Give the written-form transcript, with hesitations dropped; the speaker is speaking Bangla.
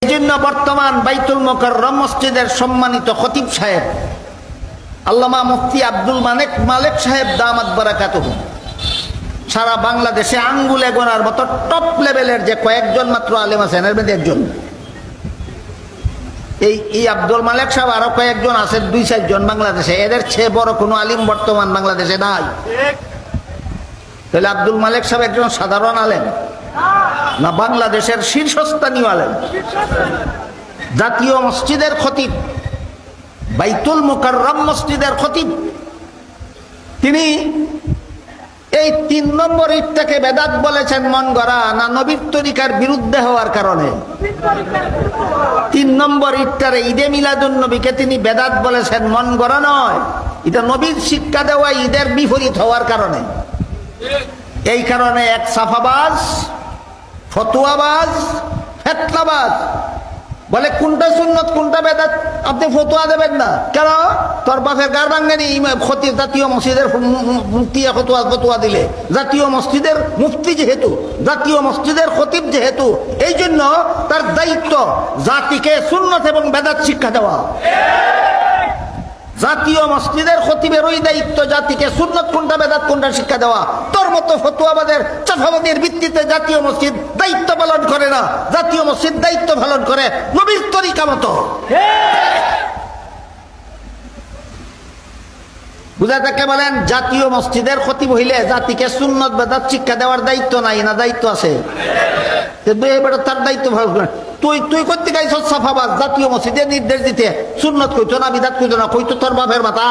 এই জন্য বর্তমান বাইতুল মুকাররম মসজিদের সম্মানিত খতিব সাহেব আল্লামা মুফতি আব্দুল মালেক সাহেব দামাত বারাকাতুহু সারা বাংলাদেশে আঙ্গুলে গোনার মতো টপ লেভেলের যে কয়েকজন মাত্র আলেম আছেন, এর মধ্যে একজন। এই আব্দুল মালেক সাহেব আরো কয়েকজন আছেন, 2-4 জন বাংলাদেশে। এদের চেয়ে বড় কোনো আলিম বর্তমান বাংলাদেশে নাই। তাহলে আব্দুল মালেক সাহেব একজন সাধারণ আলেম না বাংলাদেশের শীর্ষস্থানীয় আলেম, জাতীয় মসজিদের খতিব, বাইতুল মুকাররম মসজিদের খতিব। তিনি এই 3 নম্বর ইটটাকে বেদাত বলেছেন মন গড়া না নবীর তরিকার বিরুদ্ধে হওয়ার কারণে? 3 নম্বর ইটটারে ঈদে মিলাদুন নবীকে তিনি বেদাত বলেছেন মন গড়া নয়, এটা নবীর শিক্ষা দেওয়া ঈদের বিপরীত হওয়ার কারণে। এই কারণে এক সাফাবাজ, ফতুয়াবাজ, ফেতনাবাজ বলে কোনটা সুন্নত কোনটা বেদাত আপনি ফতুয়া দেবেন না কেন? তোর বাপের গার ভাঙ্গেনি খতিব জাতীয় মসজিদের মুফতি ফতুয়া দিলে, জাতীয় মসজিদের মুফতি যেহেতু, জাতীয় মসজিদের খতিব যেহেতু, এই জন্য তার দায়িত্ব জাতিকে সুন্নত এবং বেদাত শিক্ষা দেওয়া। জাতীয় মসজিদের খতিবের ওই দায়িত্ব জাতিকে সুন্নত কোনটা বেদাত কোনটা শিক্ষা দেওয়া। তোর মতো ফতুয়াবাদের চাফাবাদের ভিত্তিতে জাতীয় মসজিদ দায়িত্ব পালন করে না, জাতীয় মসজিদ দায়িত্ব পালন করে নবীর তরিকা মতো। বুঝা থাকে বলেন জাতীয় মসজিদের খতিব হইলে জাতিকে সুন্নত বেদাত শিক্ষা দেওয়ার দায়িত্ব নাই না দায়িত্ব আছে? তার দায়িত্ব ভালো করে তুই করতে গাইছ সাফাবাজ জাতীয় মসজিদের নির্দেশ দিতে সুন্নত কইতো না বিদাত কইতো না, কইতো তোর বাপের মাথা।